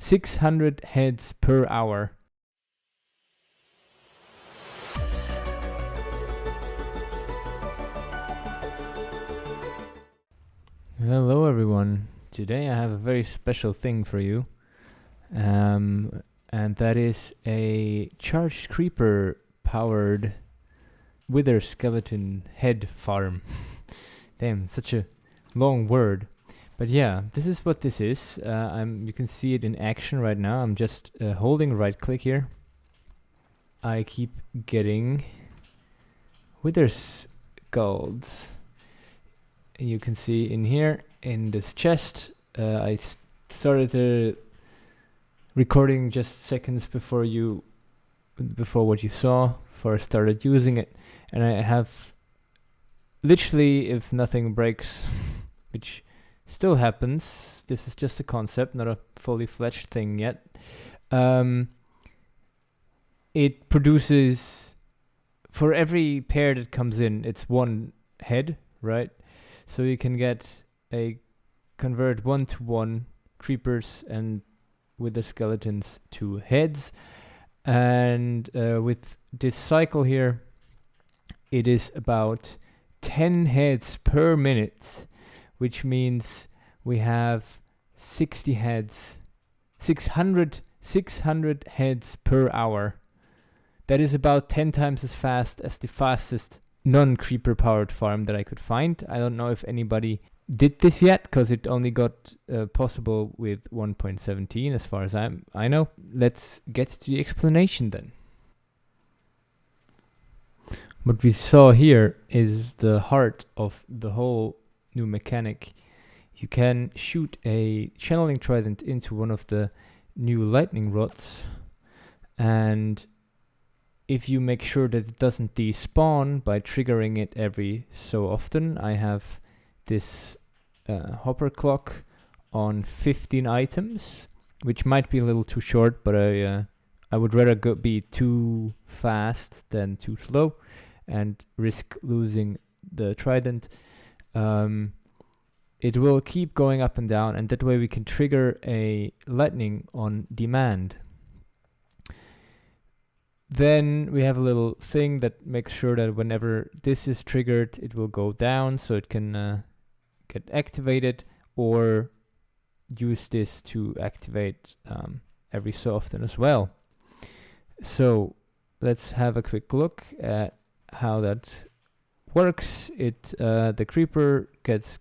600 heads per hour. Hello everyone. Today I have a very special thing for you. And that is a charged creeper powered wither skeleton head farm. Damn, such a long word. But yeah, this is what this is. You can see it in action right now. I'm just holding right click here. I keep getting wither skulls. You can see in here in this chest. I started recording just seconds before what you saw, before I started using it, and I have literally, if nothing breaks, which still happens, this is just a concept, not a fully fledged thing yet, it produces, for every pair that comes in, it's one head, right? So you can convert 1-to-1 creepers and wither skeletons to heads. And with this cycle here, it is about 10 heads per minute, which means we have 60 heads, 600 heads per hour. That is about 10 times as fast as the fastest non-creeper powered farm that I could find. I don't know if anybody did this yet, because it only got possible with 1.17 as far as I know. Let's get to the explanation then. What we saw here is the heart of the whole new mechanic. You can shoot a channeling trident into one of the new lightning rods, and if you make sure that it doesn't despawn by triggering it every so often, I have this hopper clock on 15 items, which might be a little too short, but I would rather be too fast than too slow and risk losing the trident. It will keep going up and down, and that way we can trigger a lightning on demand. Then we have a little thing that makes sure that whenever this is triggered, it will go down, so it can get activated, or use this to activate every so often as well. So let's have a quick look at how that works. The creeper gets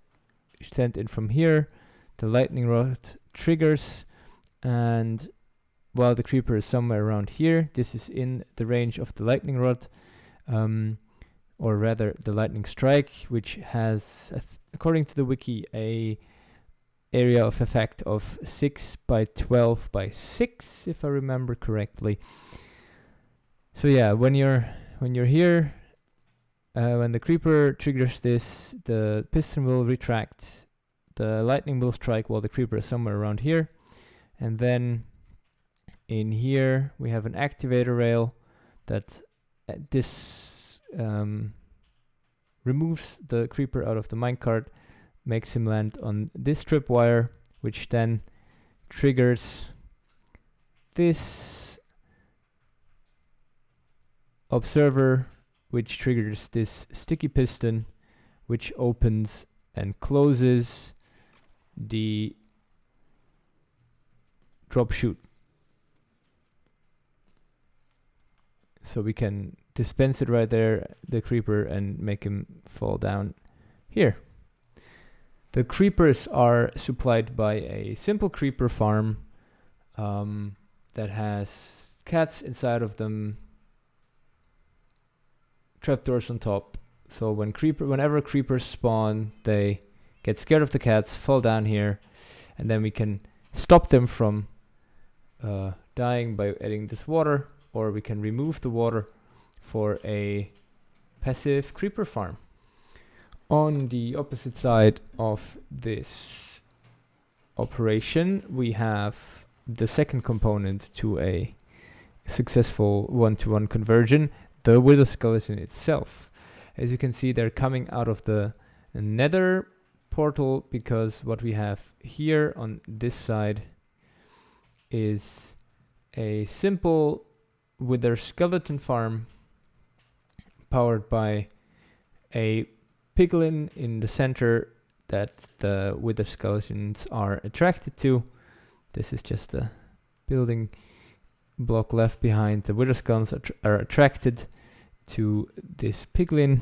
sent in from here, the lightning rod triggers, and while the creeper is somewhere around here, this is in the range of the lightning rod, or rather the lightning strike, which has, according to the wiki, a area of effect of 6 by 12 by 6, if I remember correctly. So yeah, when you're here, when the creeper triggers this, the piston will retract, the lightning will strike while the creeper is somewhere around here, and then in here we have an activator rail that removes the creeper out of the minecart, makes him land on this tripwire, which then triggers this observer, which triggers this sticky piston, which opens and closes the drop chute. So we can dispense it right there, the creeper, and make him fall down here. The creepers are supplied by a simple creeper farm that has cats inside of them, trapdoors on top. So whenever creepers spawn, they get scared of the cats, fall down here, and then we can stop them from dying by adding this water, or we can remove the water for a passive creeper farm. On the opposite side of this operation, we have the second component to a successful 1-to-1 conversion, the wither skeleton itself. As you can see, they're coming out of the nether portal, because what we have here on this side is a simple wither skeleton farm powered by a piglin in the center that the wither skeletons are attracted to. This is just a building block left behind. The wither skeletons are attracted to this piglin.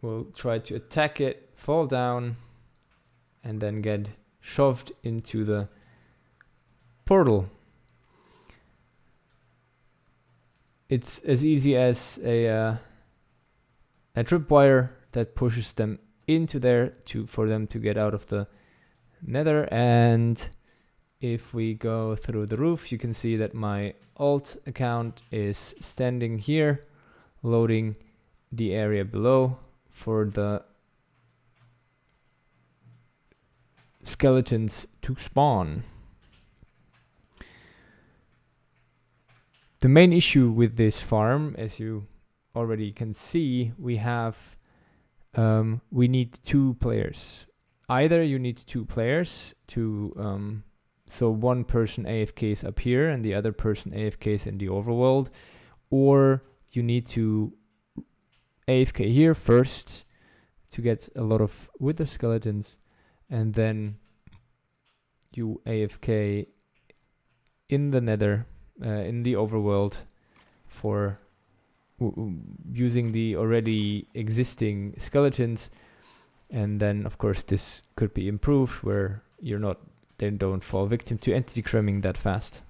We'll try to attack it, fall down, and then get shoved into the portal. It's as easy as a tripwire that pushes them into there for them to get out of the nether. And if we go through the roof, you can see that my alt account is standing here, loading the area below for the skeletons to spawn. The main issue with this farm, as you already can see, we need 2 players. Either you need 2 players to so one person AFKs up here and the other person AFKs in the overworld, or you need to AFK here first to get a lot of wither skeletons, and then you AFK in the nether, in the overworld, for using the already existing skeletons. And then of course this could be improved where they don't fall victim to entity cramming that fast.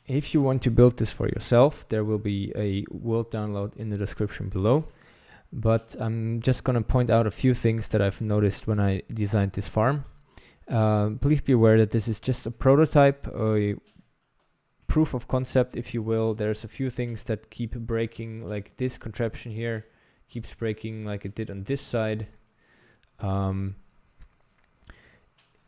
If you want to build this for yourself, there will be a world download in the description below. But I'm just gonna point out a few things that I've noticed when I designed this farm. Please be aware that this is just a prototype, a proof of concept, if you will. There's a few things that keep breaking, like this contraption here keeps breaking like it did on this side.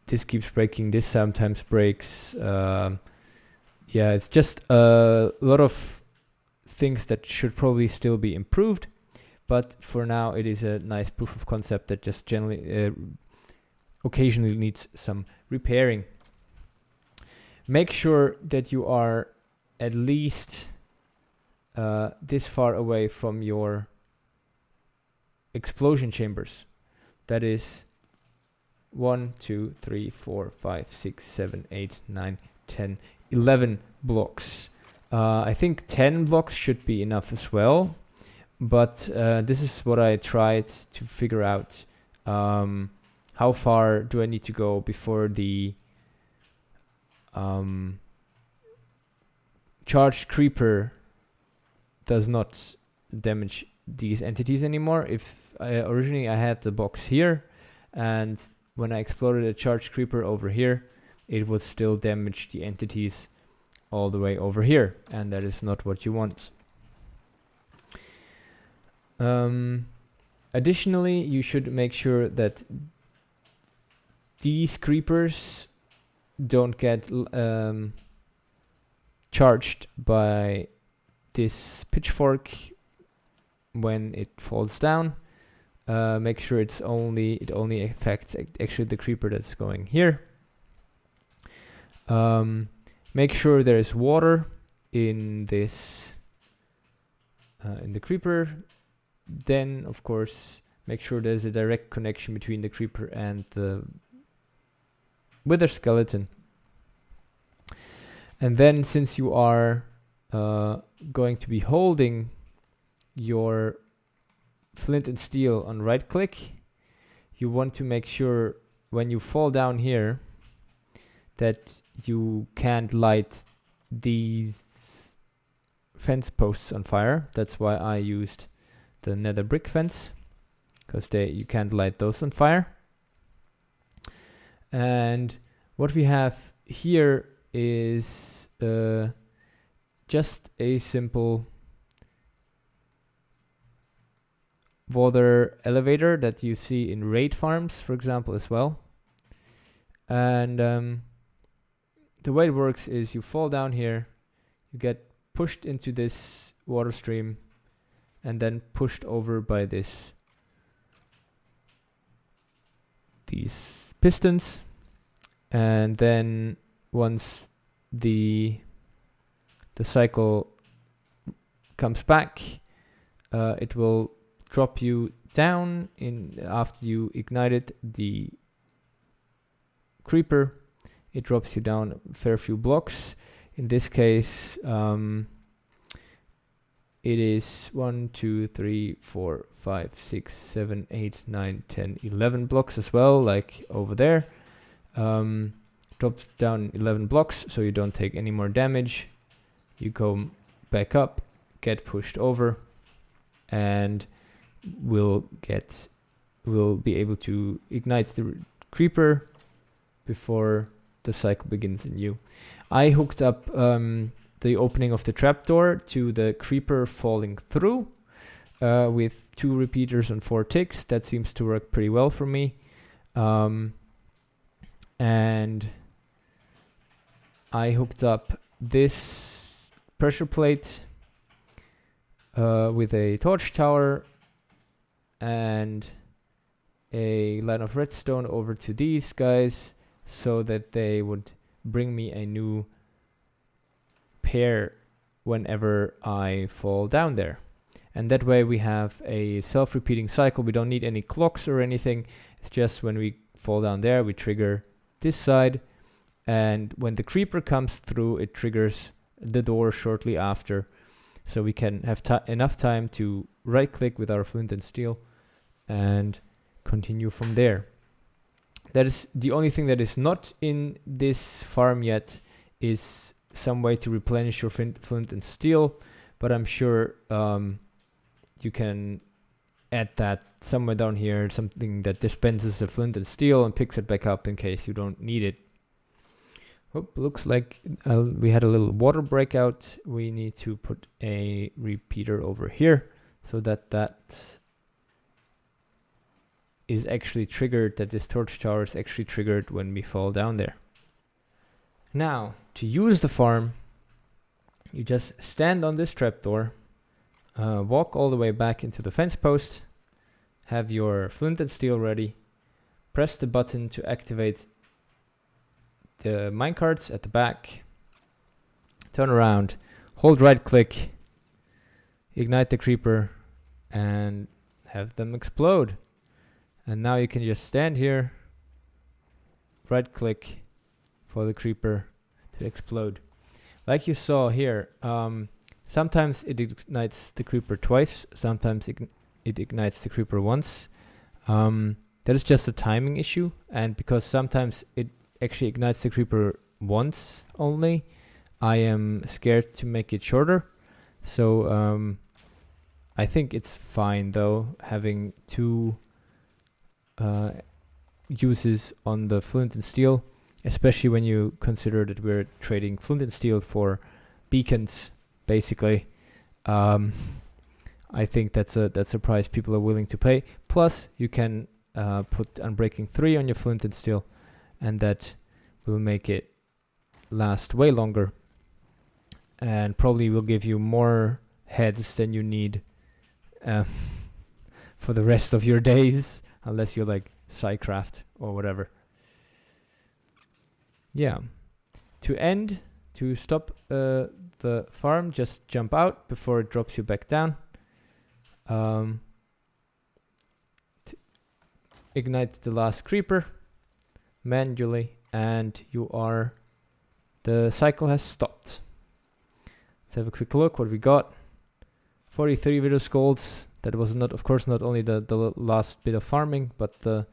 This keeps breaking, this sometimes breaks. Yeah, it's just a lot of things that should probably still be improved, but for now it is a nice proof of concept that just generally occasionally needs some repairing. Make sure that you are at least this far away from your explosion chambers. That is 1, 2, 3, 4, 5, 6, 7, 8, 9, 10, 11 blocks. I think 10 blocks should be enough as well, but this is what I tried to figure out. How far do I need to go before the charged creeper does not damage these entities anymore? If originally I had the box here, and when I exploded a charged creeper over here, it would still damage the entities all the way over here, and that is not what you want. Additionally, you should make sure that these creepers don't get charged by this pitchfork when it falls down. Make sure it only affects actually the creeper that's going here. Make sure there is water in this in the creeper. Then of course make sure there's a direct connection between the creeper and the wither skeleton. And then, since you are going to be holding your flint and steel on right click, you want to make sure when you fall down here that you can't light these fence posts on fire. That's why I used the nether brick fence, because you can't light those on fire. And what we have here is just a simple water elevator that you see in raid farms, for example, as well. And the way it works is you fall down here, you get pushed into this water stream, and then pushed over by this these pistons, and then once the cycle comes back, it will drop you down after you ignited the creeper. It drops you down a fair few blocks. In this case, it is 1, 2, 3, 4, 5, 6, 7, 8, 9, 10, 11 blocks as well, like over there. Drops down 11 blocks, so you don't take any more damage. You go back up, get pushed over, and we'll be able to ignite the creeper before the cycle begins anew. I hooked up the opening of the trapdoor to the creeper falling through with 2 repeaters and 4 ticks. That seems to work pretty well for me. And I hooked up this pressure plate with a torch tower and a line of redstone over to these guys so that they would bring me a new pair whenever I fall down there. And that way we have a self-repeating cycle. We don't need any clocks or anything. It's just when we fall down there, we trigger this side, and when the creeper comes through, it triggers the door shortly after. So we can have enough time to right click with our flint and steel and continue from there. That is the only thing that is not in this farm yet, is some way to replenish your flint and steel, but I'm sure you can add that somewhere down here, something that dispenses the flint and steel and picks it back up in case you don't need it. Looks like we had a little water breakout. We need to put a repeater over here so that is actually triggered, that this torch tower is actually triggered when we fall down there. Now, to use the farm, you just stand on this trapdoor, walk all the way back into the fence post, have your flint and steel ready, press the button to activate the minecarts at the back, turn around, hold right click, ignite the creeper, and have them explode. And now you can just stand here, right click for the creeper to explode. Like you saw here, sometimes it ignites the creeper twice, sometimes it ignites the creeper once. That is just a timing issue, and because sometimes it actually ignites the creeper once only, I am scared to make it shorter. So I think it's fine though, having 2 uses on the flint and steel, especially when you consider that we're trading flint and steel for beacons, basically. I think that's a price people are willing to pay. Plus, you can put Unbreaking 3 on your flint and steel, and that will make it last way longer, and probably will give you more heads than you need for the rest of your days, unless you like Psycraft or whatever. Yeah. To stop the farm, just jump out before it drops you back down. Ignite the last creeper manually, and the cycle has stopped. Let's have a quick look what we got. 43 video scolds. That was of course not only the last bit of farming, but the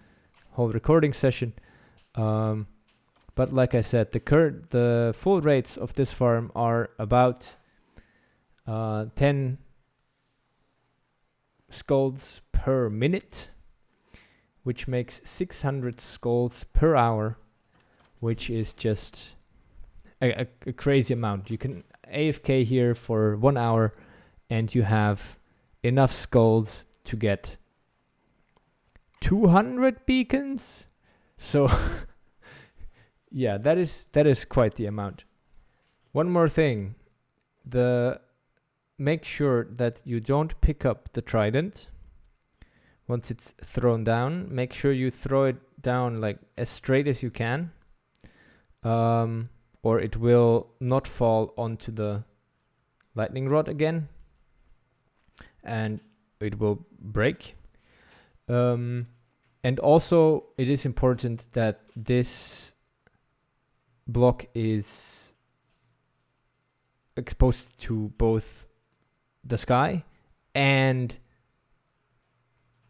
whole recording session. But like I said, the full rates of this farm are about 10 scolds per minute, which makes 600 scolds per hour, which is just a crazy amount. You can AFK here for 1 hour and you have enough scolds to get 200 beacons. So yeah, that is quite the amount. One more thing, make sure that you don't pick up the trident once it's thrown down. Make sure you throw it down like as straight as you can, or it will not fall onto the lightning rod again, and it will break. And also, it is important that this block is exposed to both the sky and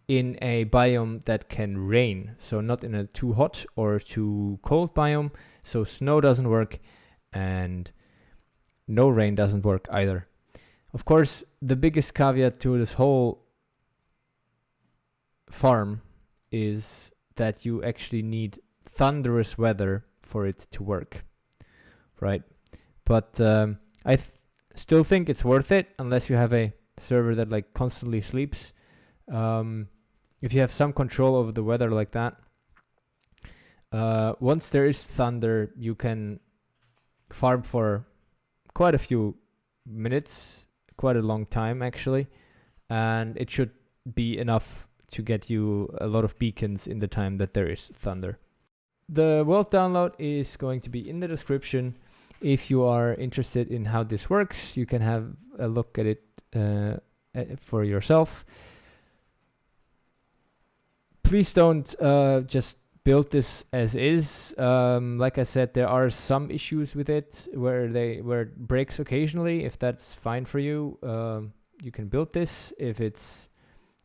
in a biome that can rain. So not in a too hot or too cold biome. So snow doesn't work and no rain doesn't work either. Of course, the biggest caveat to this whole farm is that you actually need thunderous weather for it to work, right? But I still think it's worth it unless you have a server that like constantly sleeps. If you have some control over the weather like that, once there is thunder, you can farm for quite a few minutes, quite a long time actually, and it should be enough to get you a lot of beacons in the time that there is thunder. The world download is going to be in the description. If you are interested in how this works, you can have a look at it for yourself. Please don't just build this as is. Like I said, there are some issues with it where it breaks occasionally. If that's fine for you, you can build this. If it's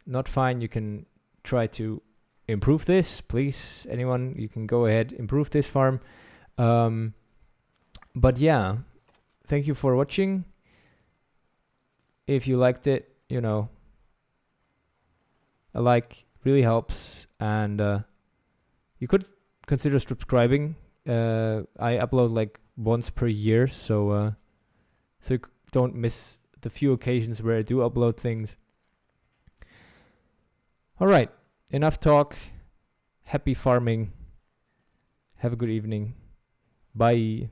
not fine, you can try to improve this. Please, anyone, you can go ahead, improve this farm. But yeah, thank you for watching. If you liked it, you know, a like really helps, and you could consider subscribing. I upload like once per year, so you don't miss the few occasions where I do upload things. All right, enough talk. Happy farming. Have a good evening. Bye.